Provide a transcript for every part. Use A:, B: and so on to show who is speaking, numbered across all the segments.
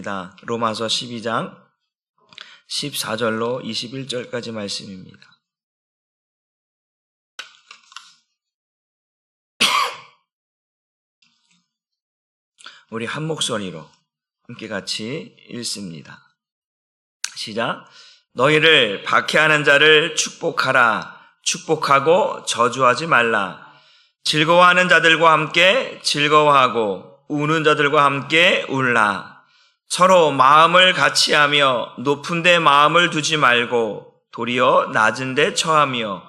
A: 있습니다. 로마서 12장 14절로 21절까지 말씀입니다. 우리 한 목소리로 함께 같이 읽습니다. 시작. 너희를 박해하는 자를 축복하라. 축복하고 저주하지 말라. 즐거워하는 자들과 함께 즐거워하고 우는 자들과 함께 울라. 서로 마음을 같이하며 높은 데 마음을 두지 말고 도리어 낮은 데 처하며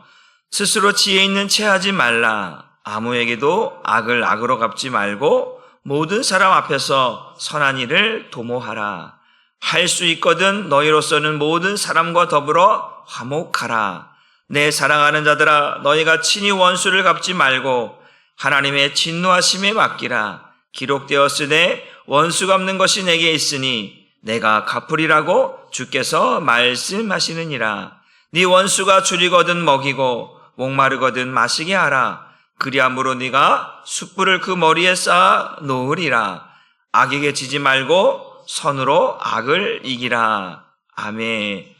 A: 스스로 지혜 있는 채 하지 말라. 아무에게도 악을 악으로 갚지 말고 모든 사람 앞에서 선한 일을 도모하라. 할 수 있거든 너희로서는 모든 사람과 더불어 화목하라. 내 사랑하는 자들아, 너희가 친히 원수를 갚지 말고 하나님의 진노하심에 맡기라. 기록되었으되 원수 갚는 것이 내게 있으니 내가 갚으리라고 주께서 말씀하시느니라. 네 원수가 줄이거든 먹이고 목마르거든 마시게 하라. 그리함으로 네가 숯불을 그 머리에 쌓아 놓으리라. 악에게 지지 말고 선으로 악을 이기라. 아멘.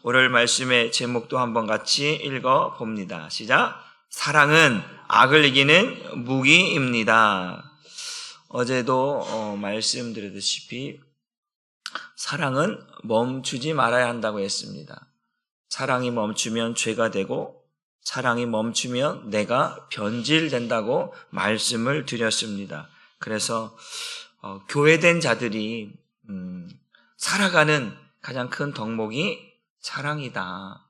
A: 오늘 말씀의 제목도 한번 같이 읽어봅니다. 시작. 사랑은 악을 이기는 무기입니다. 어제도 말씀드렸다시피 사랑은 멈추지 말아야 한다고 했습니다. 사랑이 멈추면 죄가 되고 사랑이 멈추면 내가 변질된다고 말씀을 드렸습니다. 그래서 교회된 자들이 살아가는 가장 큰 덕목이 사랑이다.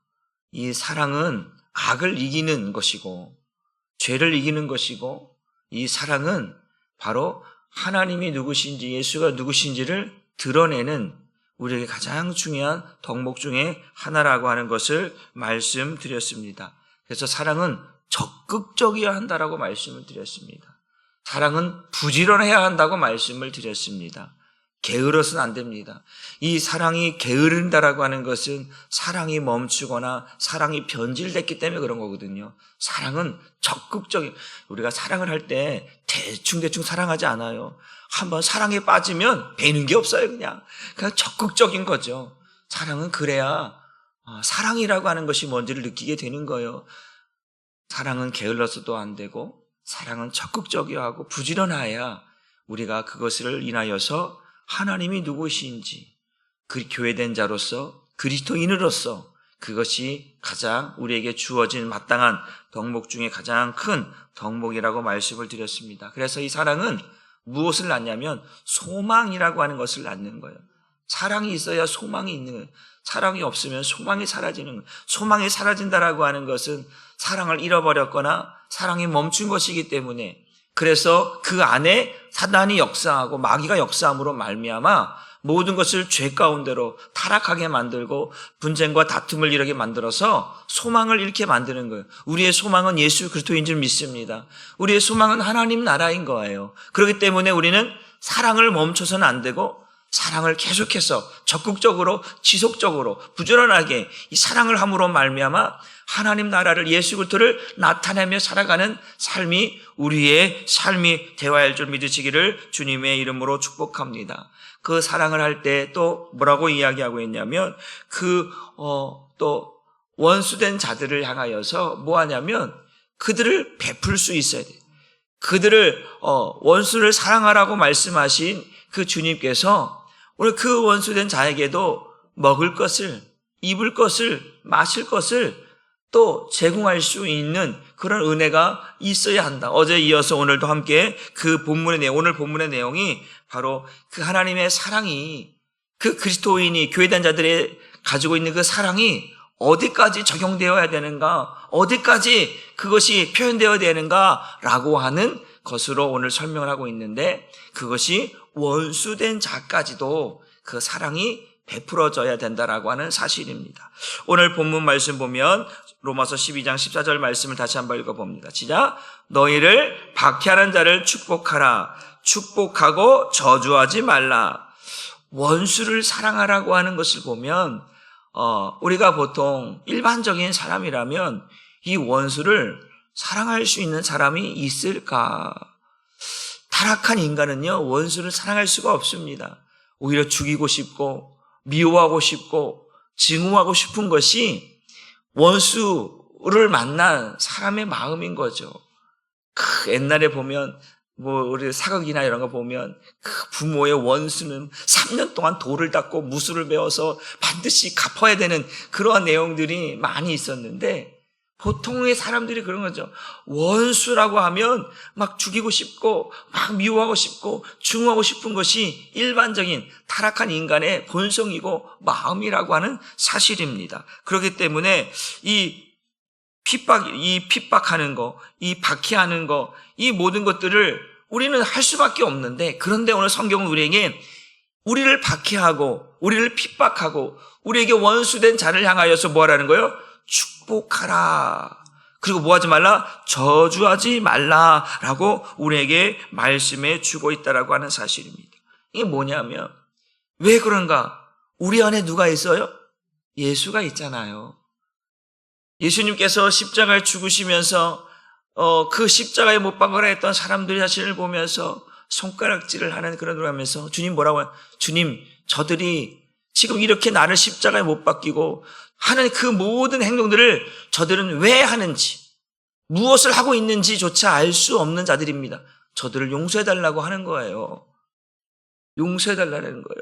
A: 이 사랑은 악을 이기는 것이고 죄를 이기는 것이고 이 사랑은 바로 하나님이 누구신지 예수가 누구신지를 드러내는 우리에게 가장 중요한 덕목 중에 하나라고 하는 것을 말씀드렸습니다. 그래서 사랑은 적극적이어야 한다라고 말씀을 드렸습니다. 사랑은 부지런해야 한다고 말씀을 드렸습니다. 게으러서는 안 됩니다. 이 사랑이 게으른다라고 하는 것은 사랑이 멈추거나 사랑이 변질됐기 때문에 그런 거거든요. 사랑은 적극적인, 우리가 사랑을 할 때 대충 사랑하지 않아요. 한번 사랑에 빠지면 배는 게 없어요. 그냥 적극적인 거죠. 사랑은 그래야 사랑이라고 하는 것이 뭔지를 느끼게 되는 거예요. 사랑은 게을러서도 안 되고 사랑은 적극적이어야 하고 부지런해야 우리가 그것을 인하여서 하나님이 누구신지 그 교회된 자로서 그리스도인으로서 그것이 가장 우리에게 주어진 마땅한 덕목 중에 가장 큰 덕목이라고 말씀을 드렸습니다. 그래서 이 사랑은 무엇을 낳냐면 소망이라고 하는 것을 낳는 거예요. 사랑이 있어야 소망이 있는 거예요. 사랑이 없으면 소망이 사라지는 거예요. 소망이 사라진다라고 하는 것은 사랑을 잃어버렸거나 사랑이 멈춘 것이기 때문에 그래서 그 안에 사단이 역사하고 마귀가 역사함으로 말미암아 모든 것을 죄 가운데로 타락하게 만들고 분쟁과 다툼을 일어나게 만들어서 소망을 잃게 만드는 거예요. 우리의 소망은 예수 그리스도인 줄 믿습니다. 우리의 소망은 하나님 나라인 거예요. 그렇기 때문에 우리는 사랑을 멈춰서는 안 되고 사랑을 계속해서 적극적으로 지속적으로 부지런하게 이 사랑을 함으로 말미암아 하나님 나라를 예수 그리스도를 나타내며 살아가는 삶이 우리의 삶이 되어야 줄 믿으시기를 주님의 이름으로 축복합니다. 그 사랑을 할 때 또 뭐라고 이야기하고 있냐면 또 원수된 자들을 향하여서 뭐 하냐면 그들을 베풀 수 있어야 돼요. 그들을 원수를 사랑하라고 말씀하신 그 주님께서 오늘 그 원수된 자에게도 먹을 것을, 입을 것을, 마실 것을 또 제공할 수 있는 그런 은혜가 있어야 한다. 어제 이어서 오늘도 함께 그 본문의 내용, 오늘 본문의 내용이 바로 그 하나님의 사랑이 그 그리스도인이 교회된 자들이 가지고 있는 그 사랑이 어디까지 적용되어야 되는가, 어디까지 그것이 표현되어야 되는가라고 하는 것으로 오늘 설명을 하고 있는데 그것이 원수된 자까지도 그 사랑이 베풀어져야 된다라고 하는 사실입니다. 오늘 본문 말씀 보면 로마서 12장 14절 말씀을 다시 한번 읽어봅니다. 시작. 너희를 박해하는 자를 축복하라. 축복하고 저주하지 말라. 원수를 사랑하라고 하는 것을 보면 우리가 보통 일반적인 사람이라면 이 원수를 사랑할 수 있는 사람이 있을까? 타락한 인간은요 원수를 사랑할 수가 없습니다. 오히려 죽이고 싶고 미워하고 싶고 증오하고 싶은 것이 원수를 만난 사람의 마음인 거죠. 옛날에 보면 우리 사극이나 이런 거 보면 그 부모의 원수는 3년 동안 돌을 닦고 무술을 배워서 반드시 갚아야 되는 그러한 내용들이 많이 있었는데, 보통의 사람들이 그런 거죠. 원수라고 하면 막 죽이고 싶고 막 미워하고 싶고 증오하고 싶은 것이 일반적인 타락한 인간의 본성이고 마음이라고 하는 사실입니다. 그렇기 때문에 이 핍박하는 거, 이 박해하는 거, 이 모든 것들을 우리는 할 수밖에 없는데, 그런데 오늘 성경은 우리에게 우리를 박해하고 우리를 핍박하고 우리에게 원수된 자를 향하여서 뭐 하라는 거예요? 축복하라. 그리고 뭐 하지 말라? 저주하지 말라라고 우리에게 말씀해 주고 있다라고 하는 사실입니다. 이게 뭐냐면, 왜 그런가? 우리 안에 누가 있어요? 예수가 있잖아요. 예수님께서 십자가에 죽으시면서 그 십자가에 못 박으라 했던 사람들의 자신을 보면서 손가락질을 하는 그런 걸 하면서 주님 뭐라고 해요? 주님, 저들이 지금 이렇게 나를 십자가에 못 박히고 하는 그 모든 행동들을 저들은 왜 하는지, 무엇을 하고 있는지조차 알 수 없는 자들입니다. 저들을 용서해달라고 하는 거예요. 용서해달라는 거예요.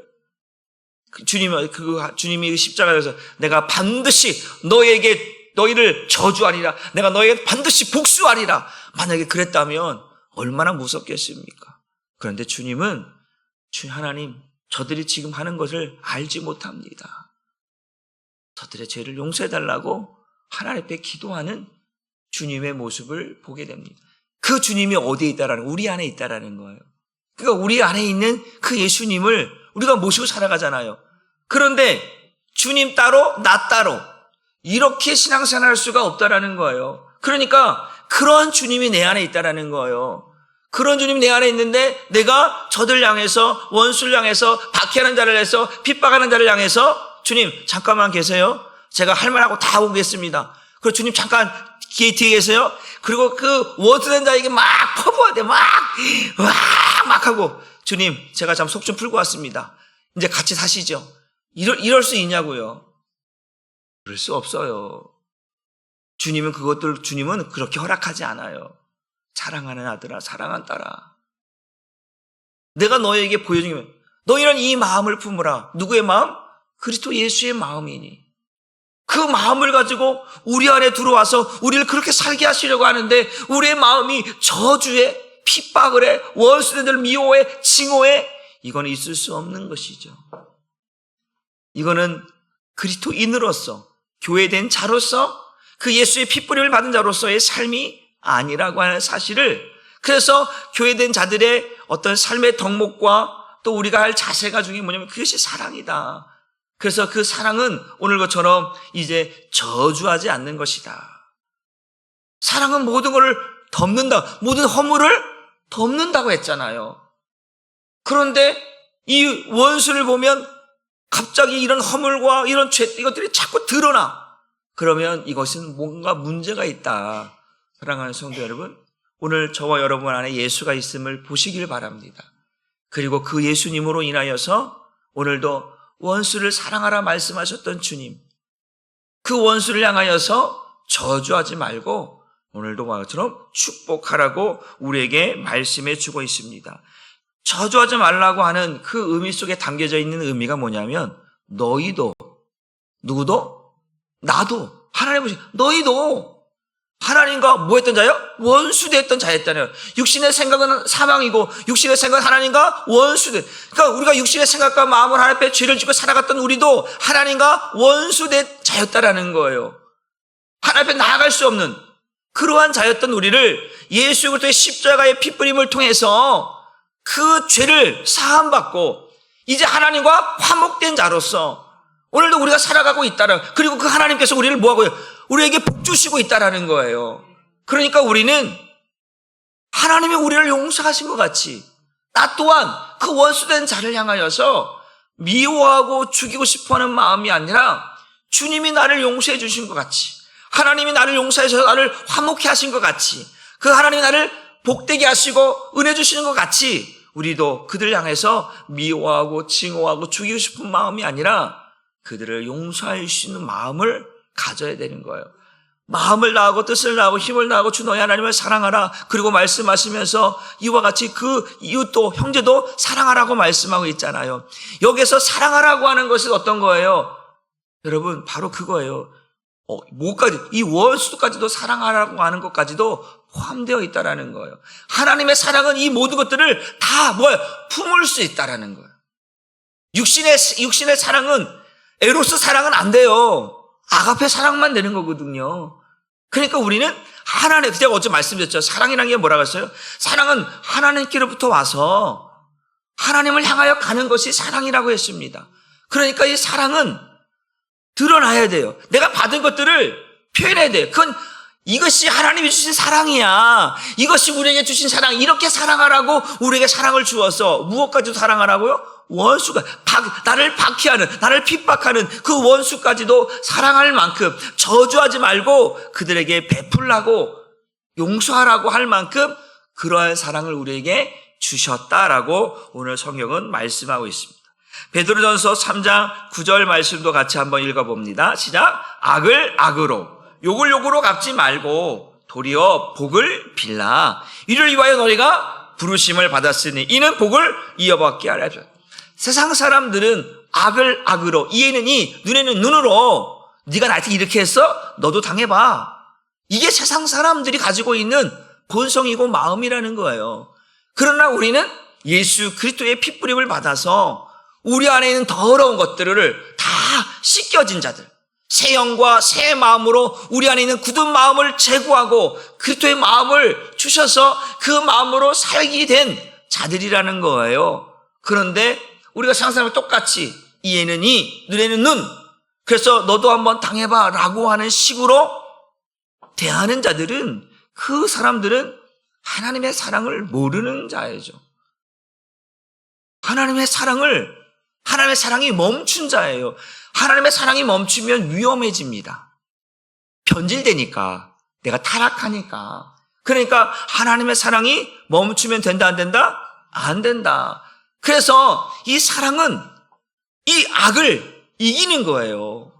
A: 주님이 십자가에서 내가 반드시 너희를 저주하리라, 내가 너희에게 반드시 복수하리라, 만약에 그랬다면 얼마나 무섭겠습니까? 그런데 주님은, 하나님, 저들이 지금 하는 것을 알지 못합니다. 저들의 죄를 용서해달라고 하나님 앞에 기도하는 주님의 모습을 보게 됩니다. 그 주님이 어디에 있다라는, 우리 안에 있다라는 거예요. 그러니까 우리 안에 있는 그 예수님을 우리가 모시고 살아가잖아요. 그런데 주님 따로 나 따로 이렇게 신앙생활할 수가 없다라는 거예요. 그러니까 그런 주님이 내 안에 있다라는 거예요. 그런 주님이 내 안에 있는데 내가 저들 향해서, 원수를 향해서, 박해하는 자를 해서, 핍박하는 자를 향해서 주님 잠깐만 계세요. 제가 할 말하고 다 오겠습니다. 그리고 주님 잠깐 뒤에 계세요. 그리고 그 원수된 자에게 막 퍼부어야 돼. 막 하고, 주님 제가 참 속 좀 풀고 왔습니다. 이제 같이 사시죠. 이럴 수 있냐고요. 그럴 수 없어요. 주님은 그렇게 허락하지 않아요. 사랑하는 아들아, 사랑하는 딸아, 내가 너에게 보여주면 너희는 이 마음을 품으라. 누구의 마음? 그리스도 예수의 마음이니. 그 마음을 가지고 우리 안에 들어와서 우리를 그렇게 살게 하시려고 하는데, 우리의 마음이 저주에, 핍박을 해, 원수들을 미워해, 징호해, 이거는 있을 수 없는 것이죠. 이거는 그리스도인으로서, 교회된 자로서, 그 예수의 핏부림을 받은 자로서의 삶이 아니라고 하는 사실을, 그래서 교회된 자들의 어떤 삶의 덕목과 또 우리가 할 자세가 중에 뭐냐면 그것이 사랑이다. 그래서 그 사랑은 오늘 것처럼 이제 저주하지 않는 것이다. 사랑은 모든 것을 덮는다. 모든 허물을 덮는다고 했잖아요. 그런데 이 원수를 보면 갑자기 이런 허물과 이런 죄, 이것들이 자꾸 드러나. 그러면 이것은 뭔가 문제가 있다. 사랑하는 성도 여러분, 오늘 저와 여러분 안에 예수가 있음을 보시길 바랍니다. 그리고 그 예수님으로 인하여서 오늘도 원수를 사랑하라 말씀하셨던 주님, 그 원수를 향하여서 저주하지 말고 오늘도 것처럼 축복하라고 우리에게 말씀해 주고 있습니다. 저주하지 말라고 하는 그 의미 속에 담겨져 있는 의미가 뭐냐면, 너희도, 누구도? 나도, 하나님 보시, 너희도 하나님과 뭐 했던 자요? 원수됐던 자였잖아요. 육신의 생각은 사망이고 육신의 생각은 하나님과 원수된. 그러니까 우리가 육신의 생각과 마음을 하나님 앞에 죄를 짓고 살아갔던 우리도 하나님과 원수된 자였다라는 거예요. 하나님 앞에 나아갈 수 없는 그러한 자였던 우리를 예수 그리스도의 십자가의 핏부림을 통해서 그 죄를 사함받고 이제 하나님과 화목된 자로서 오늘도 우리가 살아가고 있다라. 그리고 그 하나님께서 우리를 뭐하고요? 우리에게 복 주시고 있다라는 거예요. 그러니까 우리는 하나님이 우리를 용서하신 것 같이 나 또한 그 원수된 자를 향하여서 미워하고 죽이고 싶어하는 마음이 아니라 주님이 나를 용서해 주신 것 같이, 하나님이 나를 용서해서 나를 화목해 하신 것 같이, 그 하나님이 나를 복되게 하시고 은혜 주시는 것 같이 우리도 그들을 향해서 미워하고 징후하고 죽이고 싶은 마음이 아니라 그들을 용서할 수 있는 마음을 가져야 되는 거예요. 마음을 다하고 뜻을 다하고 힘을 다하고 주 너희 하나님을 사랑하라. 그리고 말씀하시면서 이와 같이 그 이웃도 형제도 사랑하라고 말씀하고 있잖아요. 여기서 사랑하라고 하는 것은 어떤 거예요? 여러분 바로 그거예요. 뭐까지 이 원수까지도 사랑하라고 하는 것까지도 포함되어 있다라는 거예요. 하나님의 사랑은 이 모든 것들을 다 품을 수 있다라는 거예요. 육신의 사랑은 에로스 사랑은 안 돼요. 아가페 사랑만 되는 거거든요. 그러니까 우리는 하나님, 제가 어제 말씀드렸죠. 사랑이라는 게 뭐라고 했어요? 사랑은 하나님께로부터 와서 하나님을 향하여 가는 것이 사랑이라고 했습니다. 그러니까 이 사랑은 드러나야 돼요. 내가 받은 것들을 표현해야 돼요. 이것이 하나님이 주신 사랑이야. 이것이 우리에게 주신 사랑. 이렇게 사랑하라고 우리에게 사랑을 주어서 무엇까지도 사랑하라고요? 원수가 나를 박해하는, 나를 핍박하는 그 원수까지도 사랑할 만큼 저주하지 말고 그들에게 베풀라고 용서하라고 할 만큼 그러한 사랑을 우리에게 주셨다라고 오늘 성경은 말씀하고 있습니다. 베드로전서 3장 9절 말씀도 같이 한번 읽어봅니다. 시작. 악을 악으로 욕을 욕으로 갚지 말고 도리어 복을 빌라. 이를 위하여 너희가 부르심을 받았으니 이는 복을 이어받게 하려. 세상 사람들은 악을 악으로, 이에는 이, 눈에는 눈으로 네가 나한테 이렇게 했어? 너도 당해봐. 이게 세상 사람들이 가지고 있는 본성이고 마음이라는 거예요. 그러나 우리는 예수 그리스도의 핏부림을 받아서 우리 안에 있는 더러운 것들을 다 씻겨진 자들, 새 영과 새 마음으로 우리 안에 있는 굳은 마음을 제거하고 그리스도의 마음을 주셔서 그 마음으로 살게 된 자들이라는 거예요. 그런데 우리가 상상하면 똑같이 이에는 이, 눈에는 눈, 그래서 너도 한번 당해봐 라고 하는 식으로 대하는 자들은, 그 사람들은 하나님의 사랑을 모르는 자이죠. 하나님의 사랑이 멈춘 자예요. 하나님의 사랑이 멈추면 위험해집니다. 변질되니까, 내가 타락하니까. 그러니까 하나님의 사랑이 멈추면 된다, 안 된다? 안 된다. 그래서 이 사랑은 이 악을 이기는 거예요.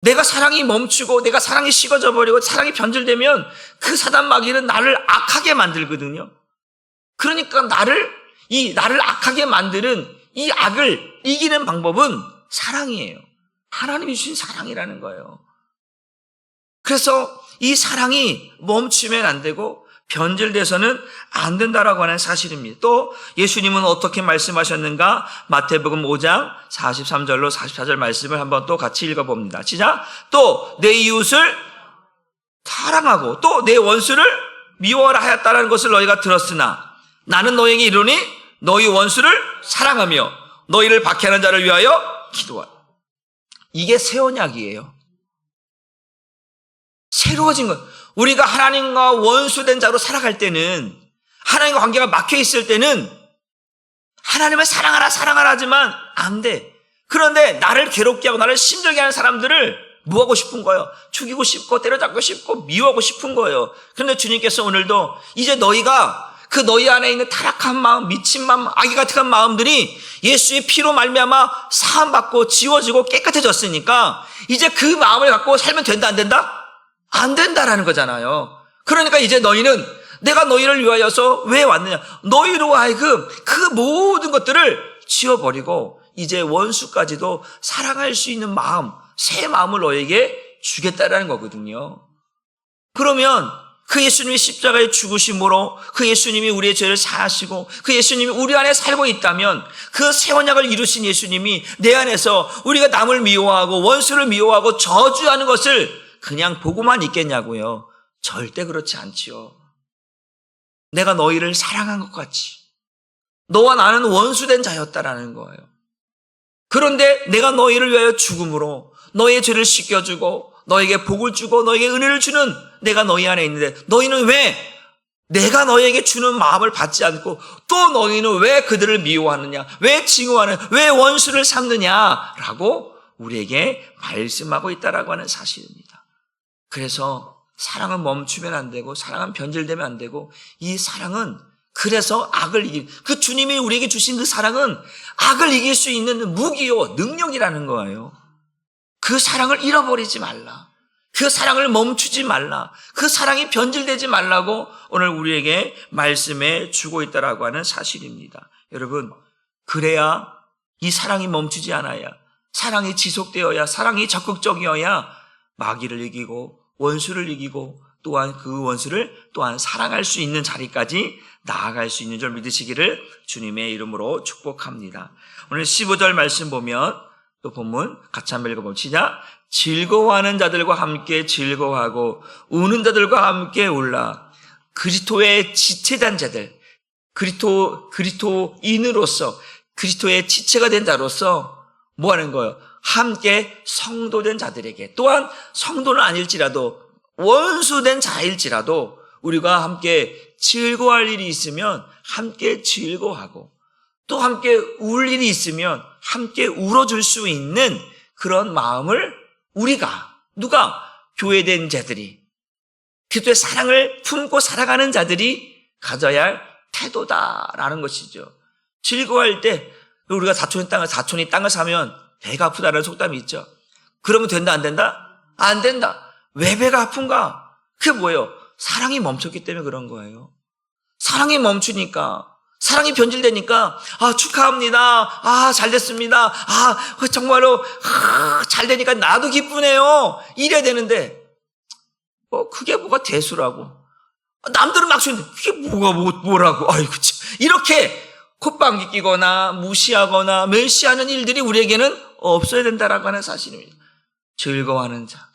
A: 내가 사랑이 멈추고 내가 사랑이 식어져 버리고 사랑이 변질되면 그 사단 마귀는 나를 악하게 만들거든요. 그러니까 나를 악하게 만드는 이 악을 이기는 방법은 사랑이에요. 하나님이 주신 사랑이라는 거예요. 그래서 이 사랑이 멈추면 안 되고 변질돼서는 안 된다라고 하는 사실입니다. 또 예수님은 어떻게 말씀하셨는가? 마태복음 5장 43절로 44절 말씀을 한번 또 같이 읽어봅니다. 시작. 또 내 이웃을 사랑하고 또 내 원수를 미워하라 하였다라는 것을 너희가 들었으나 나는 너희에게 이르노니 너희 원수를 사랑하며 너희를 박해하는 자를 위하여 기도하라. 이게 새 언약이에요. 새로워진 것. 우리가 하나님과 원수된 자로 살아갈 때는, 하나님과 관계가 막혀 있을 때는 하나님을 사랑하라 하지만 안 돼. 그런데 나를 괴롭게 하고 나를 힘들게 하는 사람들을 뭐하고 싶은 거예요? 죽이고 싶고 때려잡고 싶고 미워하고 싶은 거예요. 그런데 주님께서 오늘도 이제 너희가 그 너희 안에 있는 타락한 마음, 미친 마음, 악이 같은 마음들이 예수의 피로 말미암아 사함받고 지워지고 깨끗해졌으니까 이제 그 마음을 갖고 살면 된다, 안 된다? 안 된다라는 거잖아요. 그러니까 이제 너희는 내가 너희를 위하여서 왜 왔느냐? 너희로 하여금 그 모든 것들을 지워버리고 이제 원수까지도 사랑할 수 있는 마음, 새 마음을 너에게 주겠다라는 거거든요. 그러면 그 예수님이 십자가에 죽으심으로 그 예수님이 우리의 죄를 사하시고 그 예수님이 우리 안에 살고 있다면 그 새 언약을 이루신 예수님이 내 안에서 우리가 남을 미워하고 원수를 미워하고 저주하는 것을 그냥 보고만 있겠냐고요? 절대 그렇지 않지요. 내가 너희를 사랑한 것 같이 너와 나는 원수된 자였다라는 거예요. 그런데 내가 너희를 위하여 죽음으로 너희의 죄를 씻겨주고 너에게 복을 주고 너에게 은혜를 주는 내가 너희 안에 있는데 너희는 왜 내가 너희에게 주는 마음을 받지 않고 또 너희는 왜 그들을 미워하느냐, 왜 징후하느냐, 왜 원수를 삼느냐라고 우리에게 말씀하고 있다라고 하는 사실입니다. 그래서 사랑은 멈추면 안 되고 사랑은 변질되면 안 되고 이 사랑은 그래서 악을 그 주님이 우리에게 주신 그 사랑은 악을 이길 수 있는 무기요, 능력이라는 거예요. 그 사랑을 잃어버리지 말라. 그 사랑을 멈추지 말라. 그 사랑이 변질되지 말라고 오늘 우리에게 말씀해 주고 있다라고 하는 사실입니다. 여러분, 그래야 이 사랑이 멈추지 않아야, 사랑이 지속되어야, 사랑이 적극적이어야 마귀를 이기고 원수를 이기고 또한 그 원수를 또한 사랑할 수 있는 자리까지 나아갈 수 있는 줄 믿으시기를 주님의 이름으로 축복합니다. 오늘 15절 말씀 보면 또 본문 같이 한번 읽어봅시다. 즐거워하는 자들과 함께 즐거워하고 우는 자들과 함께 울라. 그리스도의 지체된 자들, 그리스도인으로서 그리스도의 지체가 된 자로서 뭐 하는 거예요? 함께 성도된 자들에게, 또한 성도는 아닐지라도 원수된 자일지라도 우리가 함께 즐거워할 일이 있으면 함께 즐거워하고, 또 함께 울 일이 있으면 함께 울어줄 수 있는 그런 마음을 우리가, 누가? 교회된 자들이, 그리스도의 사랑을 품고 살아가는 자들이 가져야 할 태도다라는 것이죠. 즐거워할 때 우리가 사촌이 땅을 사면 배가 아프다라는 속담이 있죠. 그러면 된다, 안 된다? 안 된다. 왜 배가 아픈가? 그게 뭐예요? 사랑이 멈췄기 때문에 그런 거예요. 사랑이 멈추니까, 사랑이 변질되니까, 축하합니다. 잘 됐습니다. 정말로, 잘 되니까 나도 기쁘네요. 이래야 되는데, 그게 뭐가 대수라고. 남들은 막 주는데, 그게 뭐라고. 아이고, 참. 이렇게 콧방귀 끼거나 무시하거나 멸시하는 일들이 우리에게는 없어야 된다라고 하는 사실입니다. 즐거워하는 자.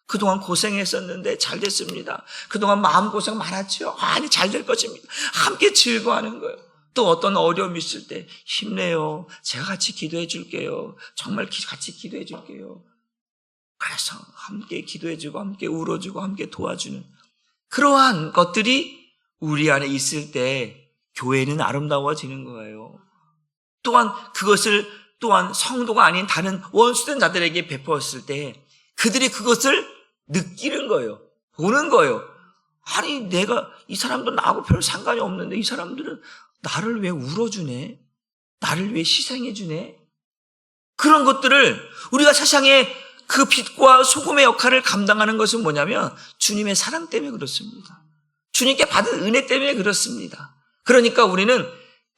A: 그동안 고생했었는데 잘 됐습니다. 그동안 마음고생 많았죠. 아니, 잘 될 것입니다. 함께 즐거워하는 거예요. 또 어떤 어려움이 있을 때 힘내요. 제가 같이 기도해 줄게요. 정말 같이 기도해 줄게요. 그래서 함께 기도해 주고 함께 울어주고 함께 도와주는 그러한 것들이 우리 안에 있을 때 교회는 아름다워지는 거예요. 또한 그것을 또한 성도가 아닌 다른 원수된 자들에게 베풀었을 때 그들이 그것을 느끼는 거예요. 보는 거예요. 아니, 내가, 이 사람도 나하고 별 상관이 없는데 이 사람들은 나를 왜 울어주네? 나를 왜 희생해주네? 그런 것들을 우리가 세상에 그 빛과 소금의 역할을 감당하는 것은 뭐냐면 주님의 사랑 때문에 그렇습니다. 주님께 받은 은혜 때문에 그렇습니다. 그러니까 우리는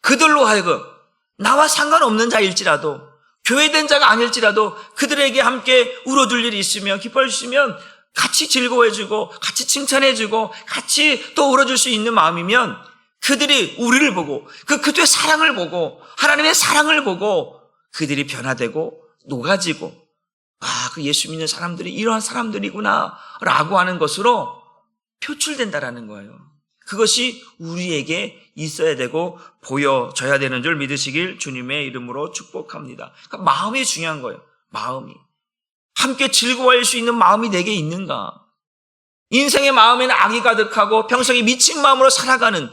A: 그들로 하여금 나와 상관없는 자일지라도, 교회된 자가 아닐지라도 그들에게 함께 울어줄 일이 있으면, 기뻐해 주시면 같이 즐거워해주고 같이 칭찬해주고 같이 또 울어줄 수 있는 마음이면 그들이 우리를 보고 그들의 사랑을 보고 하나님의 사랑을 보고 그들이 변화되고 녹아지고, 그 예수 믿는 사람들이 이러한 사람들이구나 라고 하는 것으로 표출된다라는 거예요. 그것이 우리에게 있어야 되고 보여져야 되는 줄 믿으시길 주님의 이름으로 축복합니다. 그러니까 마음이 중요한 거예요. 마음이. 함께 즐거워할 수 있는 마음이 내게 있는가? 인생의 마음에는 악이 가득하고 평생에 미친 마음으로 살아가는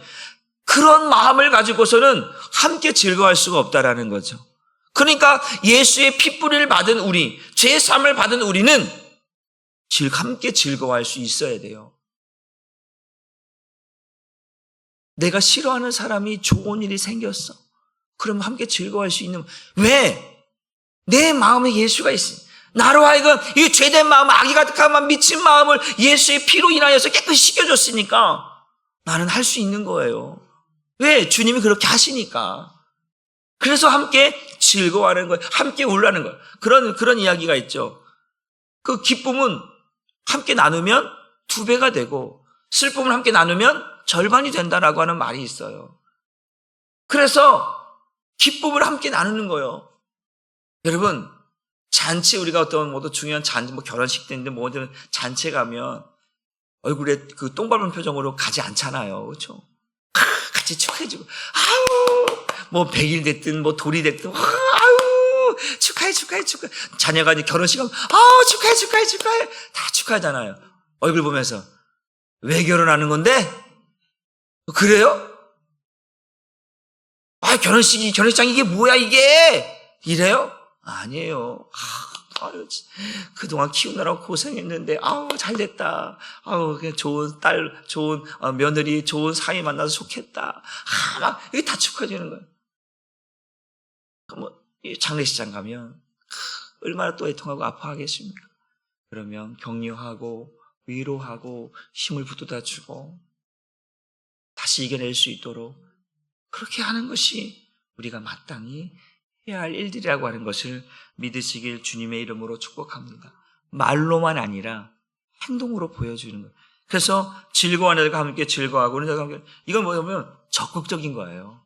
A: 그런 마음을 가지고서는 함께 즐거워할 수가 없다라는 거죠. 그러니까 예수의 핏뿌리를 받은 우리, 죄의 사함을 받은 우리는 함께 즐거워할 수 있어야 돼요. 내가 싫어하는 사람이 좋은 일이 생겼어. 그럼 함께 즐거워할 수 있는, 왜? 내 마음에 예수가 있으니. 나로 하여금 이 죄된 마음, 악이 가득한 마음, 미친 마음을 예수의 피로 인하여서 깨끗이 씻겨줬으니까 나는 할 수 있는 거예요. 왜? 주님이 그렇게 하시니까. 그래서 함께 즐거워하는 거예요. 함께 울라는 거예요. 그런 이야기가 있죠. 그 기쁨은 함께 나누면 2배가 되고 슬픔을 함께 나누면 절반이 된다라고 하는 말이 있어요. 그래서 기쁨을 함께 나누는 거예요. 여러분, 잔치, 우리가 어떤 모두 중요한 잔치, 결혼식 때인데 뭐든 잔치에 가면 얼굴에 그 똥 밟은 표정으로 가지 않잖아요. 그렇죠? 같이 축하해주고, 뭐 100일 됐든 돌이 됐든, 축하해. 자녀가 이제 결혼식 하면, 축하해. 다 축하하잖아요. 얼굴 보면서. 왜 결혼하는 건데? 그래요? 결혼식장 이게 뭐야, 이게? 이래요? 아니에요. 아유, 그동안 키우느라고 고생했는데, 아우, 잘 됐다. 아우, 그냥 좋은 딸, 좋은 며느리, 좋은 사위 만나서 좋겠다. 막, 이게 다 축하해주는 거예요. 뭐, 장례식장 가면, 얼마나 또 애통하고 아파하겠습니까? 그러면 격려하고, 위로하고, 힘을 북돋아주고, 다시 이겨낼 수 있도록, 그렇게 하는 것이 우리가 마땅히 해야 할 일들이라고 하는 것을 믿으시길 주님의 이름으로 축복합니다. 말로만 아니라 행동으로 보여주는 거예요. 그래서 즐거워하는 자들과 함께 즐거워하고 그런 자들과 함께, 이건 뭐냐면 적극적인 거예요.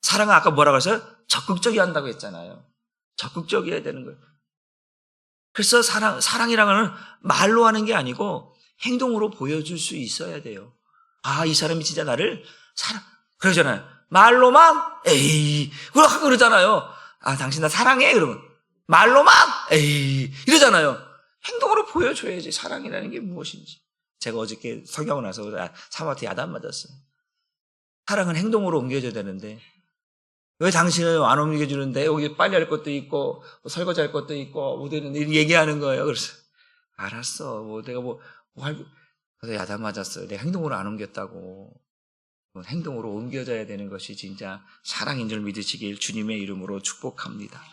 A: 사랑은 아까 뭐라고 해서 적극적이어야 한다고 했잖아요. 적극적이어야 되는 거예요. 그래서 사랑이라는 건 말로 하는 게 아니고 행동으로 보여줄 수 있어야 돼요. 아, 이 사람이 진짜 나를 그러잖아요. 말로만 에이 그러잖아요. 아, 당신 나 사랑해 그러면 말로만 에이 이러잖아요. 행동으로 보여줘야지 사랑이라는 게 무엇인지. 제가 어저께 설교하고 나서 사모한테 야단 맞았어요. 사랑은 행동으로 옮겨져야 되는데 왜 당신은 안 옮겨주는데 여기 빨리 할 것도 있고 설거지 할 것도 있고 무대는 얘기하는 거예요. 그래서 알았어. 내가 그래서 야단 맞았어요. 내가 행동으로 안 옮겼다고. 행동으로 옮겨져야 되는 것이 진짜 사랑인 줄 믿으시길 주님의 이름으로 축복합니다.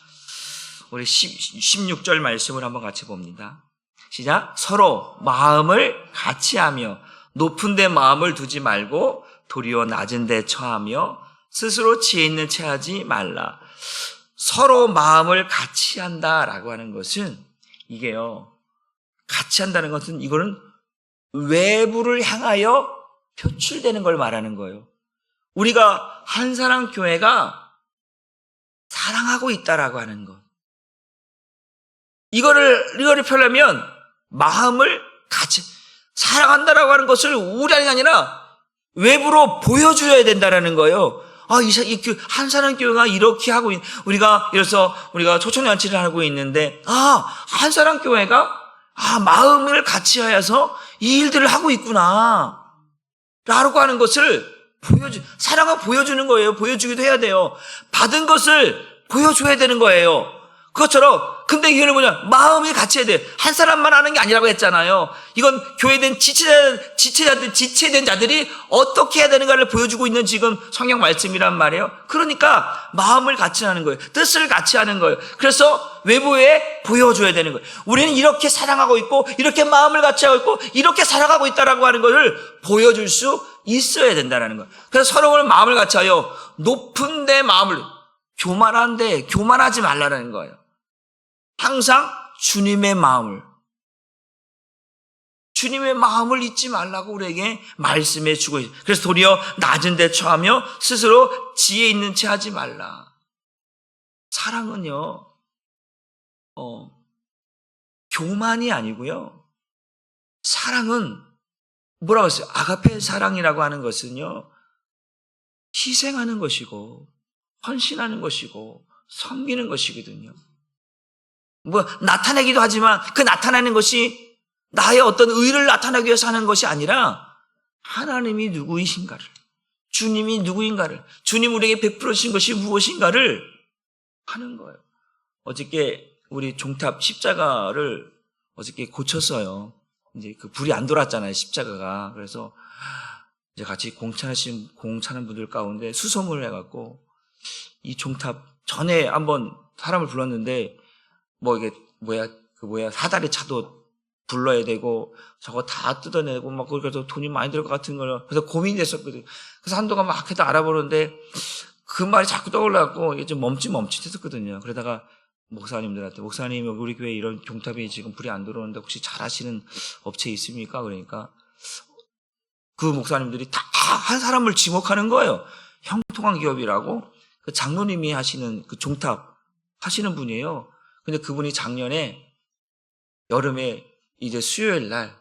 A: 우리 16절 말씀을 한번 같이 봅니다. 시작. 서로 마음을 같이 하며 높은 데 마음을 두지 말고 도리어 낮은 데 처하며 스스로 지혜 있는 채 하지 말라. 서로 마음을 같이 한다라고 하는 것은 이게요. 같이 한다는 것은 이거는 외부를 향하여 표출되는 걸 말하는 거예요. 우리가 한사랑 교회가 사랑하고 있다라고 하는 것. 이거를 표현하면 마음을 같이 사랑한다라고 하는 것을 우리 안이 아니라 외부로 보여줘야 된다라는 거예요. 아, 이 한사랑 교회가 이렇게 하고 우리가 초청잔치를 하고 있는데, 한사랑 교회가 마음을 같이 하여서 이 일들을 하고 있구나. 라고 하는 것을 사랑을 보여주는 거예요. 보여주기도 해야 돼요. 받은 것을 보여줘야 되는 거예요. 그것처럼, 근데 이거는 뭐냐? 마음이 같이 해야 돼. 한 사람만 하는 게 아니라고 했잖아요. 이건 교회된 지체된 자들이 어떻게 해야 되는가를 보여주고 있는 지금 성경 말씀이란 말이에요. 그러니까 마음을 같이 하는 거예요. 뜻을 같이 하는 거예요. 그래서 외부에 보여줘야 되는 거예요. 우리는 이렇게 사랑하고 있고, 이렇게 마음을 같이 하고 있고, 이렇게 살아가고 있다라고 하는 것을 보여줄 수 있어야 된다는 거예요. 그래서 서로 마음을 같이 하여 높은 데 마음을, 교만한데 교만하지 말라는 거예요. 항상 주님의 마음을 잊지 말라고 우리에게 말씀해 주고 있어요. 그래서 도리어 낮은 데 처하며 스스로 지혜 있는 채 하지 말라. 사랑은요, 교만이 아니고요. 사랑은 뭐라고 했어요? 아가페 사랑이라고 하는 것은요, 희생하는 것이고, 헌신하는 것이고, 섬기는 것이거든요. 나타내기도 하지만 그 나타내는 것이 나의 어떤 의를 나타내기 위해서 하는 것이 아니라 하나님이 누구이신가를, 주님이 누구인가를, 주님 우리에게 베풀어 주신 것이 무엇인가를 하는 거예요. 어저께 우리 종탑 십자가를 어저께 고쳤어요. 이제 그 불이 안 돌았잖아요, 십자가가. 그래서 이제 같이 공차는 분들 가운데 수소문을 해갖고 이 종탑 전에 한번 사람을 불렀는데 사다리 차도 불러야 되고, 저거 다 뜯어내고, 그래서 돈이 많이 들 것 같은 거예요. 그래서 고민이 됐었거든요. 그래서 한동안 막 해도 알아보는데, 그 말이 자꾸 떠올라갖고, 이게 좀 멈칫멈칫했었거든요. 그러다가 목사님들한테, 목사님, 우리 교회 이런 종탑이 지금 불이 안 들어오는데, 혹시 잘하시는 업체 있습니까? 그러니까, 그 목사님들이 다 한 사람을 지목하는 거예요. 형통한 기업이라고, 그 장로님이 하시는 그 종탑 하시는 분이에요. 근데 그분이 작년에 여름에 이제 수요일 날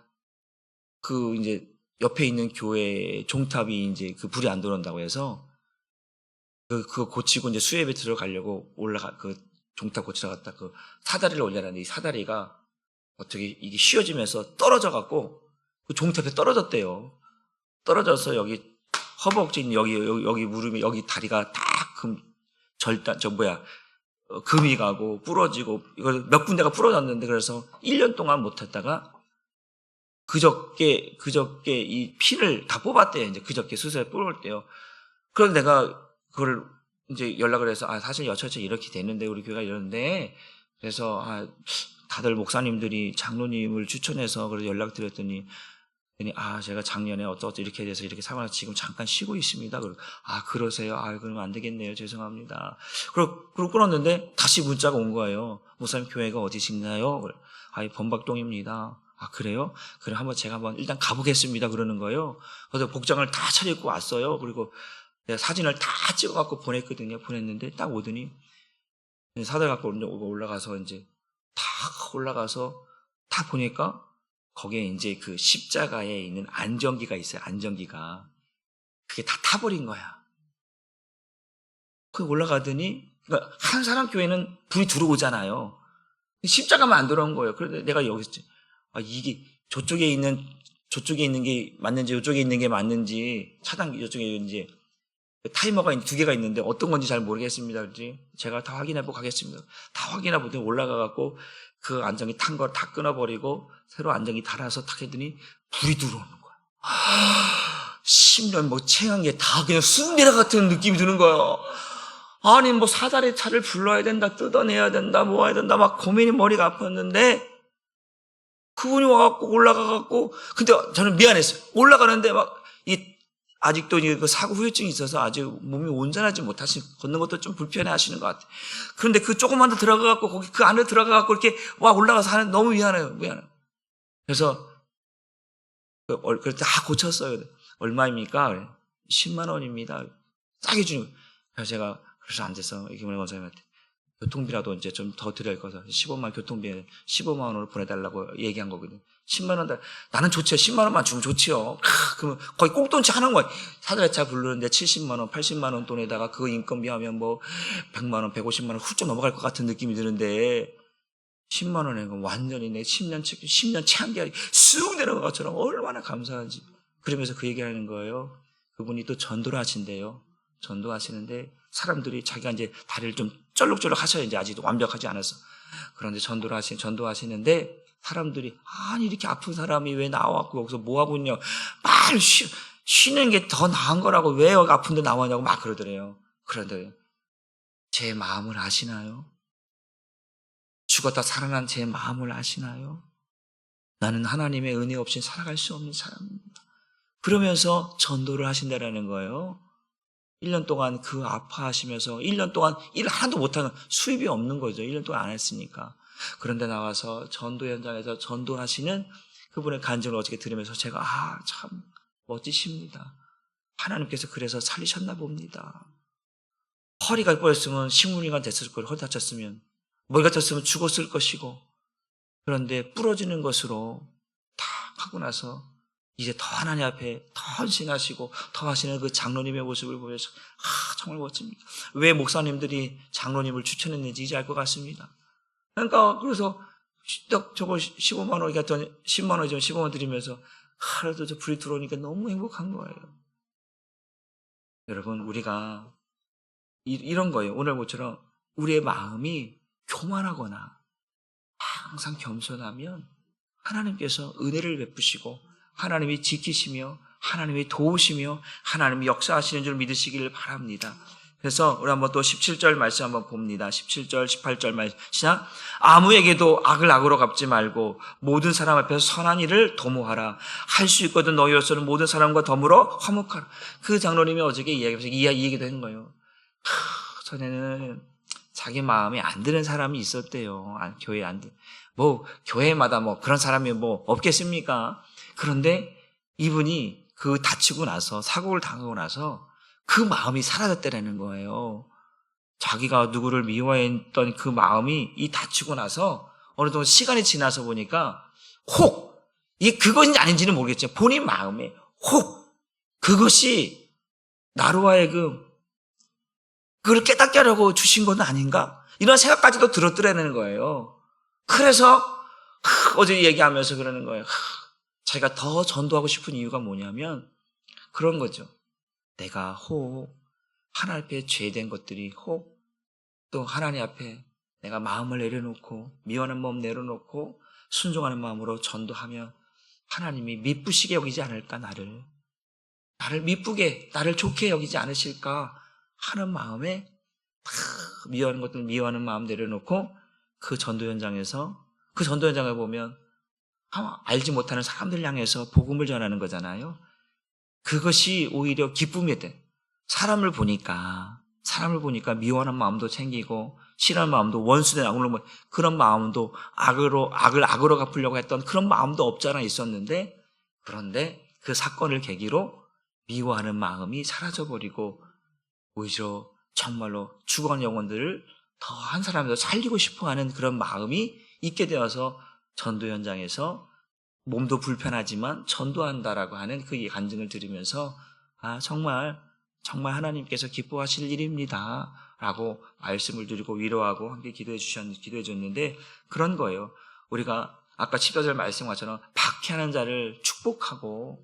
A: 이제 옆에 있는 교회 종탑이 이제 그 불이 안 들어온다고 해서 그거 고치고 이제 수협에 들어가려고 그 종탑 고치러 갔다 그 사다리를 올려놨는데 이 사다리가 어떻게 이게 휘어지면서 떨어져 갖고 그 종탑에 떨어졌대요. 떨어져서 여기 허벅지 여기 무릎이 여기 다리가 다 금이 가고 부러지고 이거 몇 군데가 부러졌는데 그래서 1년 동안 못했다가 그저께 이 피를 다 뽑았대요. 이제 그저께 수술에 뽑을 때요. 그럼 내가 그걸 이제 연락을 해서 사실 여차저차 이렇게 됐는데 우리 교회가 이러는데 그래서 다들 목사님들이 장로님을 추천해서 그래서 연락드렸더니 제가 작년에 어쩌고저쩌고 이렇게 돼서 이렇게 사고나서 지금 잠깐 쉬고 있습니다. 그러세요? 그러면 안 되겠네요. 죄송합니다. 그러고 끊었는데 다시 문자가 온 거예요. 목사님 교회가 어디신가요? 범박동입니다. 그래요? 그래 제가 한번 일단 가보겠습니다. 그러는 거예요. 그래서 복장을 다 차려입고 왔어요. 그리고 내가 사진을 다 찍어갖고 보냈거든요. 보냈는데 딱 오더니 사들 갖고 올라가서 이제 다 올라가서 다 보니까 거기에 이제 그 십자가에 있는 안전기가 있어요. 안전기가. 그게 다 타버린 거야. 그 올라가더니, 그러니까 한 사람 교회는 불이 들어오잖아요. 십자가만 안 들어온 거예요. 그런데 내가 여기서, 이게 저쪽에 있는 게 맞는지, 이쪽에 있는 게 맞는지, 차단기, 이쪽에 있는지, 타이머가 2개가 있는데 어떤 건지 잘 모르겠습니다. 그렇지? 제가 다 확인해보고 가겠습니다. 다 확인해보더니 올라가갖고 그 안전기 탄 걸 다 끊어버리고 새로 안전기 달아서 탁 했더니 불이 들어오는 거야. 10년 체한 게 다 그냥 쑥 내려갔던 느낌이 드는 거예요. 사다리 차를 불러야 된다, 뜯어내야 된다, 뭐 해야 된다, 막 고민이 머리가 아팠는데 그분이 와갖고 올라가갖고 근데 저는 미안했어요. 올라가는데 아직도 그 사고 후유증이 있어서 아직 몸이 온전하지 못하신, 걷는 것도 좀 불편해 하시는 것 같아요. 그런데 그 조금만 더 들어가갖고, 거기 그 안에 들어가갖고 이렇게 올라가서 하는, 너무 미안해요. 그래서, 그럴 때 고쳤어요. 얼마입니까? 10만 원입니다. 싸게 주는 거예요. 그래서 제가, 그래서 앉아서, 이기문의 원사님한테, 교통비라도 이제 좀 더 드릴 거서 15만 교통비에 15만 원으로 보내달라고 얘기한 거거든요. 10만 원 나는 좋지요. 10만 원만 주면 좋지요. 그러면 거의 꽁돈치 하는 거예요. 사다리차 부르는데 70만 원, 80만 원 돈에다가 그거 인건비 하면 100만 원, 150만 원 훌쩍 넘어갈 것 같은 느낌이 드는데 10만 원에 완전히 내 10년 채한 게 쑥 내려간 것처럼 얼마나 감사한지. 그러면서 그 얘기하는 거예요. 그분이 또 전도를 하신대요. 전도하시는데 사람들이 자기가 이제 다리를 좀 쩔룩쩔룩 하셔야 이제 아직도 완벽하지 않았어. 그런데 전도하시는데 사람들이 이렇게 아픈 사람이 왜 나와갖고 여기서 뭐 하고 있냐. 빨리 쉬는 게 더 나은 거라고 왜 여기 아픈데 나왔냐고 막 그러더래요. 그런데 제 마음을 아시나요? 죽었다 살아난 제 마음을 아시나요? 나는 하나님의 은혜 없이 살아갈 수 없는 사람입니다. 그러면서 전도를 하신다라는 거예요. 1년 동안 그 아파하시면서 1년 동안 일 하나도 못하는, 수입이 없는 거죠. 1년 동안 안 했으니까. 그런데 나와서 전도 현장에서 전도하시는 그분의 간증을 어떻게 들으면서 제가 참 멋지십니다. 하나님께서 그래서 살리셨나 봅니다. 허리가 꼬였으면 식물인간 됐을 거예요. 허리 다쳤으면. 머리가 다쳤으면 죽었을 것이고. 그런데 부러지는 것으로 다 하고 나서 이제 더 하나님 앞에 더 헌신하시고 더 하시는 그 장로님의 모습을 보면서 정말 멋집니다. 왜 목사님들이 장로님을 추천했는지 이제 알 것 같습니다. 그러니까 그래서 딱 저거 15만 원 같더니 10만 원이죠. 15만 드리면서 하루도 저 불이 들어오니까 너무 행복한 거예요. 여러분, 우리가 이런 거예요. 오늘 모처럼 우리의 마음이 교만하거나 항상 겸손하면 하나님께서 은혜를 베푸시고 하나님이 지키시며 하나님이 도우시며 하나님이 역사하시는 줄 믿으시기를 바랍니다. 그래서 우리 한번 또 17절 말씀 한번 봅니다. 17절, 18절 말씀 시작. 아무에게도 악을 악으로 갚지 말고 모든 사람 앞에서 선한 일을 도모하라. 할 수 있거든 너희로서는 모든 사람과 더불어 화목하라. 그 장로님이 어저께 이야기하면서 이 얘기도 한 거예요. 전에는 자기 마음에 안 드는 사람이 있었대요. 교회에 안 드. 교회마다 그런 사람이 없겠습니까? 그런데 이분이 그 다치고 나서, 사고를 당하고 나서 그 마음이 사라졌다라는 거예요. 자기가 누구를 미워했던 그 마음이 이 다치고 나서 어느 정도 시간이 지나서 보니까 이게 그것인지 아닌지는 모르겠지만 본인 마음에 그것이 나로 하여금 그걸 깨닫게 하려고 주신 건 아닌가? 이런 생각까지도 들었더라는 거예요. 그래서 어제 얘기하면서 그러는 거예요. 자기가 더 전도하고 싶은 이유가 뭐냐면 그런 거죠. 내가 하나님 앞에 죄된 것들이 또 하나님 앞에 내가 마음을 내려놓고 미워하는 마음 내려놓고 순종하는 마음으로 전도하면 하나님이 미쁘시게 여기지 않을까, 나를 미쁘게, 나를 좋게 여기지 않으실까 하는 마음에 미워하는 것들 미워하는 마음 내려놓고 그 전도 현장을 보면 알지 못하는 사람들 향해서 복음을 전하는 거잖아요. 그것이 오히려 기쁨이 돼. 사람을 보니까 미워하는 마음도 챙기고 싫어하는 마음도, 원수된 악으로 그런 마음도, 악을 악으로 갚으려고 했던 그런 마음도 없잖아 있었는데, 그런데 그 사건을 계기로 미워하는 마음이 사라져버리고 오히려 정말로 죽어가는 영혼들을 더 한 사람이 더 살리고 싶어하는 그런 마음이 있게 되어서 전도 현장에서 몸도 불편하지만 전도한다라고 하는 그 간증을 들으면서 정말 하나님께서 기뻐하실 일입니다 라고 말씀을 드리고 위로하고 함께 기도해 줬는데, 그런 거예요. 우리가 아까 14절 말씀한 것처럼 박해하는 자를 축복하고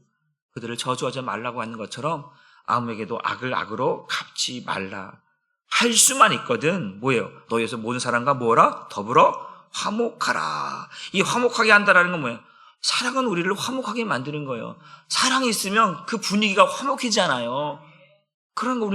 A: 그들을 저주하지 말라고 하는 것처럼 아무에게도 악을 악으로 갚지 말라 할 수만 있거든. 뭐예요? 너희에서 모든 사람과 뭐라? 더불어 화목하라. 이 화목하게 한다라는 건 뭐예요? 사랑은 우리를 화목하게 만드는 거예요. 사랑이 있으면 그 분위기가 화목해지잖아요. 그런 거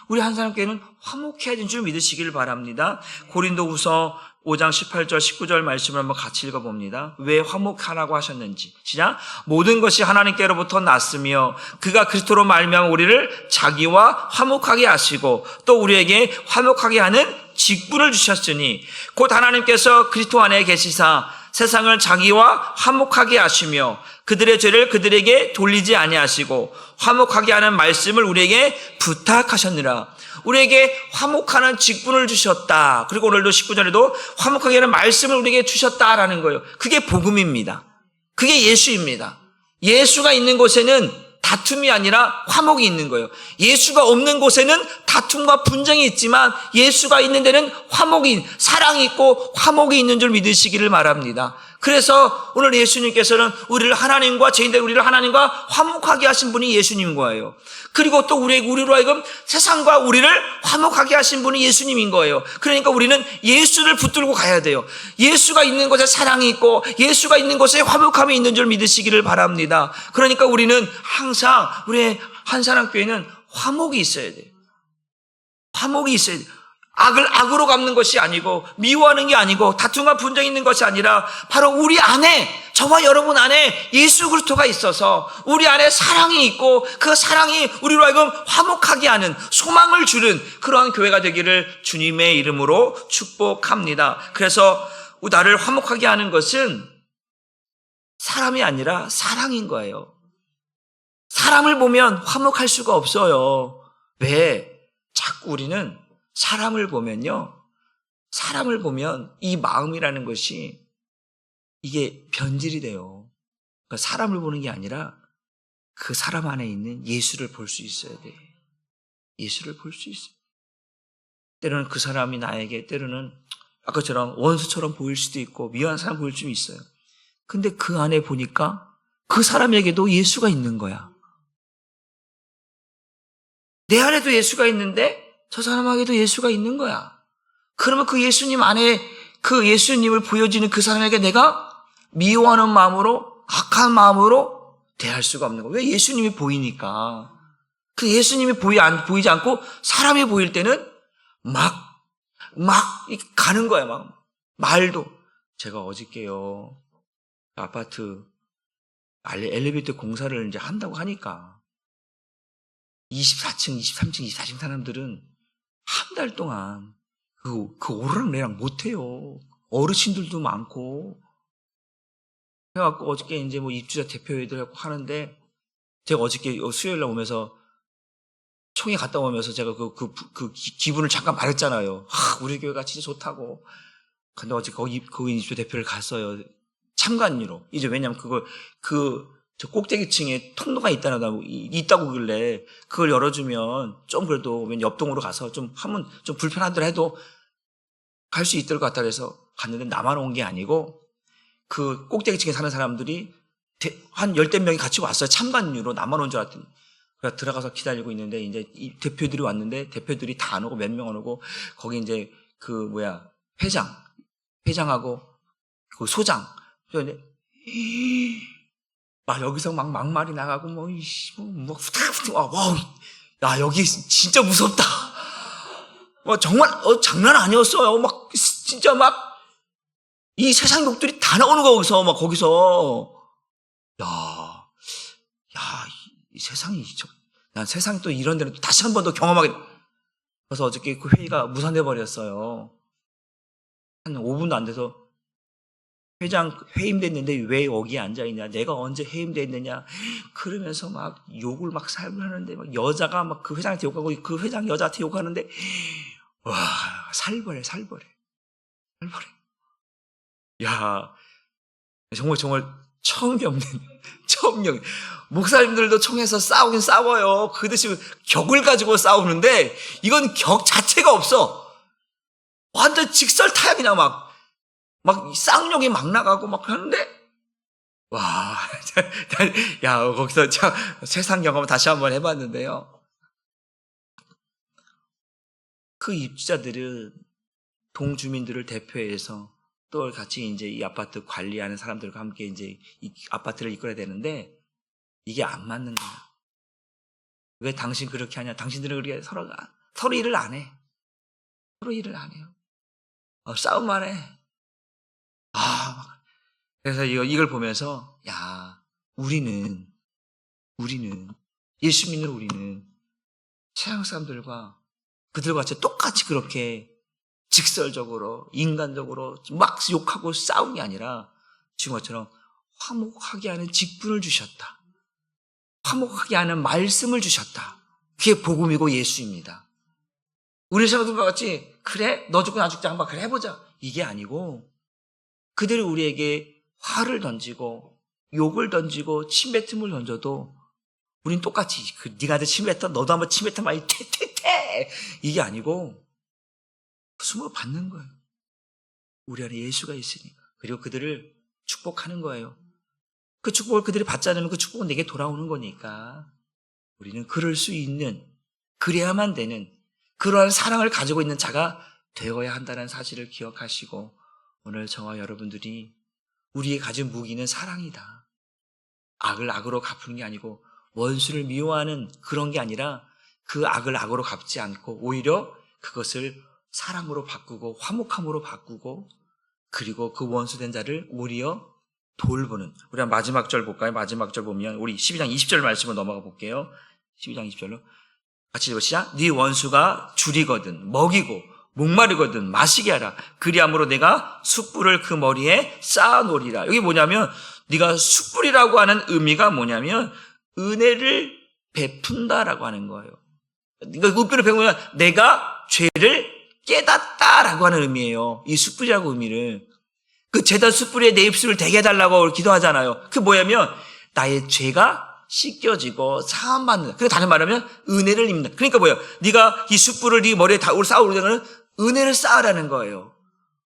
A: 우리 한 사람께는 화목해야 되는 줄 믿으시길 바랍니다. 고린도후서 5장 18절 19절 말씀을 한번 같이 읽어봅니다. 왜 화목하라고 하셨는지. 시작. 모든 것이 하나님께로부터 났으며 그가 그리스도로 말미암아 우리를 자기와 화목하게 하시고 또 우리에게 화목하게 하는 직분을 주셨으니 곧 하나님께서 그리스도 안에 계시사 세상을 자기와 화목하게 하시며 그들의 죄를 그들에게 돌리지 아니하시고 화목하게 하는 말씀을 우리에게 부탁하셨느라. 우리에게 화목하는 직분을 주셨다. 그리고 오늘도 19절에도 화목하게 하는 말씀을 우리에게 주셨다라는 거예요. 그게 복음입니다. 그게 예수입니다. 예수가 있는 곳에는 다툼이 아니라 화목이 있는 거예요. 예수가 없는 곳에는 다툼과 분쟁이 있지만 예수가 있는 데는 사랑이 있고 화목이 있는 줄 믿으시기를 바랍니다. 그래서 오늘 예수님께서는 죄인들 우리를 하나님과 화목하게 하신 분이 예수님 거예요. 그리고 또 우리로 하여금 세상과 우리를 화목하게 하신 분이 예수님인 거예요. 그러니까 우리는 예수를 붙들고 가야 돼요. 예수가 있는 곳에 사랑이 있고 예수가 있는 곳에 화목함이 있는 줄 믿으시기를 바랍니다. 그러니까 우리는 항상 우리의 한사랑교회는 화목이 있어야 돼요. 화목이 있어야 돼요. 악을 악으로 갚는 것이 아니고 미워하는 게 아니고 다툼과 분쟁이 있는 것이 아니라 바로 우리 안에, 저와 여러분 안에 예수 그리스도가 있어서 우리 안에 사랑이 있고 그 사랑이 우리로 하여금 화목하게 하는, 소망을 주는 그러한 교회가 되기를 주님의 이름으로 축복합니다. 그래서 나를 화목하게 하는 것은 사람이 아니라 사랑인 거예요. 사람을 보면 화목할 수가 없어요. 왜? 자꾸 우리는 사람을 보면 이 마음이라는 것이 이게 변질이 돼요. 그러니까 사람을 보는 게 아니라 그 사람 안에 있는 예수를 볼 수 있어야 돼. 예수를 볼 수 있어요. 때로는 그 사람이 나에게 때로는 아까처럼 원수처럼 보일 수도 있고 미워한 사람 보일 수 있어요. 근데 그 안에 보니까 그 사람에게도 예수가 있는 거야. 내 안에도 예수가 있는데 저 사람에게도 예수가 있는 거야. 그러면 그 예수님 안에 그 예수님을 보여지는 그 사람에게 내가 미워하는 마음으로, 악한 마음으로 대할 수가 없는 거야. 왜? 예수님이 보이니까. 그 예수님이 보이지 않고 사람이 보일 때는 막 가는 거야. 말도. 제가 어저께요, 아파트 엘리베이터 공사를 이제 한다고 하니까 24층, 23층, 24층 사람들은 한 달 동안 그 오르락내락 못해요. 어르신들도 많고. 그래갖고 어저께 이제 입주자 대표회의도 하고 하는데, 제가 어저께 수요일날 오면서 총회 갔다 오면서 제가 그 기분을 잠깐 말했잖아요. 우리 교회가 진짜 좋다고. 근데 어제 거기 입주자 대표를 갔어요. 참관료로. 이제 왜냐면 저 꼭대기층에 통로가 있다고 그길래 그걸 열어주면 좀 그래도 옆동으로 가서 좀 하면 좀 불편하더라 해도 갈 수 있을 것 같다 그래서 갔는데 나만 온 게 아니고 그 꼭대기층에 사는 사람들이 한 열댓 명이 같이 왔어요. 참관료로. 나만 온 줄 알았더니. 그래서 들어가서 기다리고 있는데 이제 이 대표들이 왔는데 대표들이 다 안 오고 몇 명 안 오고 거기 이제 회장하고 그 소장. 막 여기서 막 막말이 나가고 야, 여기 진짜 무섭다. 정말 장난 아니었어요. 막 진짜 막 이 세상 욕들이 다 나오는 거기서 막 거기서 이 세상이 난 세상이 또 이런 데는 다시 한 번 더 경험하게. 그래서 어저께 그 회의가 무산돼 버렸어요. 한 5분도 안 돼서 회장 해임됐는데 왜 여기 앉아 있냐? 내가 언제 해임됐느냐? 그러면서 막 욕을 막 살고 하는데 막 여자가 막 그 회장한테 욕하고 그 회장 여자한테 욕하는데 와 살벌해. 야 정말 처음이 없는 목사님들도 총에서 싸우긴 싸워요. 그 대신 격을 가지고 싸우는데 이건 격 자체가 없어. 완전 직설타협이나 막 쌍욕이 막 나가고 막 하는데 와, 야 거기서 참 세상 경험을 다시 한번 해봤는데요. 그 입주자들은 동주민들을 대표해서 또 같이 이제 이 아파트 관리하는 사람들과 함께 이제 이 아파트를 이끌어야 되는데 이게 안 맞는 거야. 왜 당신 그렇게 하냐? 당신들은 그렇게 서로 일을 안 해. 서로 일을 안 해요. 싸움만 해. 그래서 이걸 보면서 우리는 예수 믿는 우리는 세상 사람들과 그들과 같이 똑같이 그렇게 직설적으로 인간적으로 막 욕하고 싸운 게 아니라 지금 것처럼 화목하게 하는 직분을 주셨다. 화목하게 하는 말씀을 주셨다. 그게 복음이고 예수입니다. 우리 사람들과 같이 그래 너 죽고 나 죽자 한번 그래 해보자 이게 아니고 그들이 우리에게 화를 던지고 욕을 던지고 침뱉음을 던져도 우린 똑같이 네가 나한테 침뱉어 너도 한번 침뱉어 막 퇴퇴퇴 이게 아니고 숨어 받는 거예요. 우리 안에 예수가 있으니까. 그리고 그들을 축복하는 거예요. 그 축복을 그들이 받지 않으면 그 축복은 내게 돌아오는 거니까 우리는 그럴 수 있는 그래야만 되는 그러한 사랑을 가지고 있는 자가 되어야 한다는 사실을 기억하시고 오늘 저와 여러분들이 우리의 가진 무기는 사랑이다. 악을 악으로 갚는 게 아니고 원수를 미워하는 그런 게 아니라 그 악을 악으로 갚지 않고 오히려 그것을 사랑으로 바꾸고 화목함으로 바꾸고 그리고 그 원수된 자를 오히려 돌보는. 우리 한 마지막 절 볼까요? 마지막 절 보면 우리 12장 20절 말씀을 넘어가 볼게요. 12장 20절로 같이 읽읍시다. 네 원수가 줄이거든 먹이고 목마르거든 마시게 하라. 그리함으로 내가 숯불을 그 머리에 쌓아놓으리라. 여기 뭐냐면 네가 숯불이라고 하는 의미가 뭐냐면 은혜를 베푼다라고 하는 거예요. 네가 숯불을 베푸면 내가 죄를 깨닫다라고 하는 의미예요. 이 숯불이라고 의미를. 그 제단 숯불에 내 입술을 대게 해달라고 기도하잖아요. 그게 뭐냐면 나의 죄가 씻겨지고 사함받는다. 그러니까 다른 말하면 은혜를 입는다. 그러니까 뭐예요? 네가 이 숯불을 네 머리에 다 쌓아오르는 거는 은혜를 쌓으라는 거예요.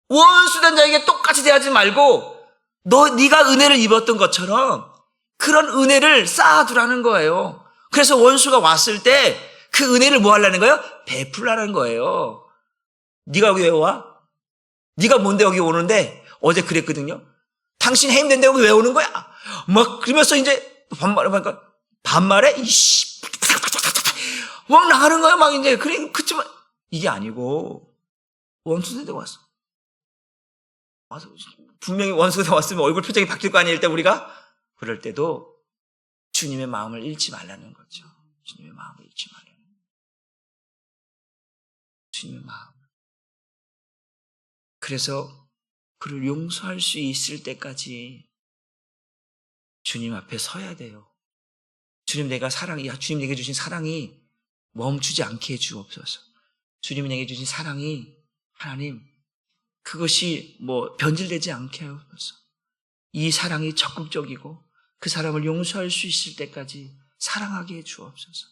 A: 원수된 자에게 똑같이 대하지 말고 네가 은혜를 입었던 것처럼 그런 은혜를 쌓아두라는 거예요. 그래서 원수가 왔을 때 그 은혜를 뭐 하려는 거예요? 베풀라는 거예요. 네가 여기 왜 와? 네가 뭔데 여기 오는데 어제 그랬거든요. 당신 해임된데 여기 왜 오는 거야? 막 그러면서 이제 반말에 이씨 막 나가는 거야. 막 이제 그렇지만 이게 아니고 원수한테 왔어. 분명히 원수한테 왔으면 얼굴 표정이 바뀔 거 아니에요. 일단 우리가 그럴 때도 주님의 마음을 잃지 말라는 거죠. 주님의 마음을 잃지 말라는 거죠. 주님의 마음. 그래서 그를 용서할 수 있을 때까지 주님 앞에 서야 돼요. 주님 주님 내게 주신 사랑이 멈추지 않게 해주옵소서. 주님이 내게 주신 사랑이 하나님 그것이 변질되지 않게 하옵소서. 이 사랑이 적극적이고 그 사람을 용서할 수 있을 때까지 사랑하게 해주옵소서.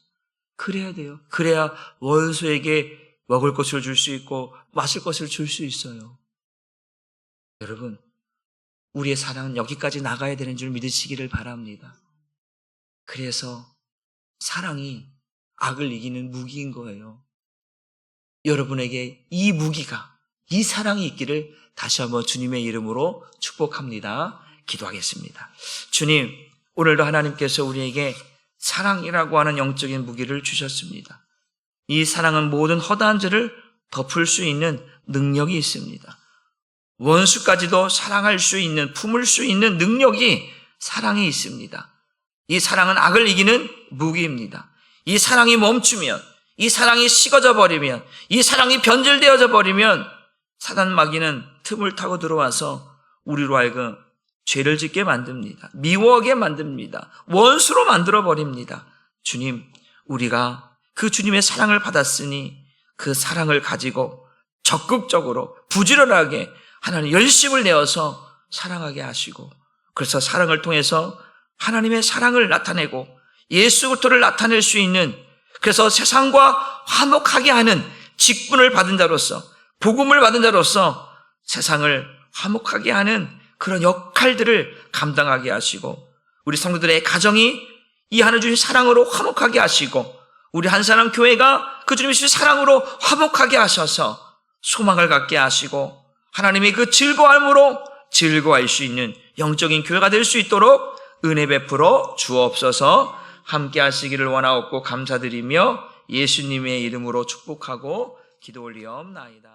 A: 그래야 돼요. 그래야 원수에게 먹을 것을 줄 수 있고 마실 것을 줄 수 있어요. 여러분, 우리의 사랑은 여기까지 나가야 되는 줄 믿으시기를 바랍니다. 그래서 사랑이 악을 이기는 무기인 거예요. 여러분에게 이 무기가 이 사랑이 있기를 다시 한번 주님의 이름으로 축복합니다. 기도하겠습니다. 주님, 오늘도 하나님께서 우리에게 사랑이라고 하는 영적인 무기를 주셨습니다. 이 사랑은 모든 허다한 죄를 덮을 수 있는 능력이 있습니다. 원수까지도 사랑할 수 있는, 품을 수 있는 능력이 사랑에 있습니다. 이 사랑은 악을 이기는 무기입니다. 이 사랑이 멈추면, 이 사랑이 식어져 버리면, 이 사랑이 변질되어져 버리면 사단 마귀는 틈을 타고 들어와서 우리로 하여금 죄를 짓게 만듭니다. 미워하게 만듭니다. 원수로 만들어 버립니다. 주님, 우리가 그 주님의 사랑을 받았으니 그 사랑을 가지고 적극적으로 부지런하게 하나님 열심을 내어서 사랑하게 하시고, 그래서 사랑을 통해서 하나님의 사랑을 나타내고 예수 그리스도를 나타낼 수 있는, 그래서 세상과 화목하게 하는 직분을 받은 자로서, 복음을 받은 자로서 세상을 화목하게 하는 그런 역할들을 감당하게 하시고, 우리 성도들의 가정이 이 하나님 주신 사랑으로 화목하게 하시고, 우리 한사람 교회가 그 주님 주신 사랑으로 화목하게 하셔서 소망을 갖게 하시고, 하나님의 그 즐거움으로 즐거워할 수 있는 영적인 교회가 될 수 있도록 은혜 베풀어 주옵소서. 함께 하시기를 원하옵고 감사드리며 예수님의 이름으로 축복하고 기도 올리옵나이다.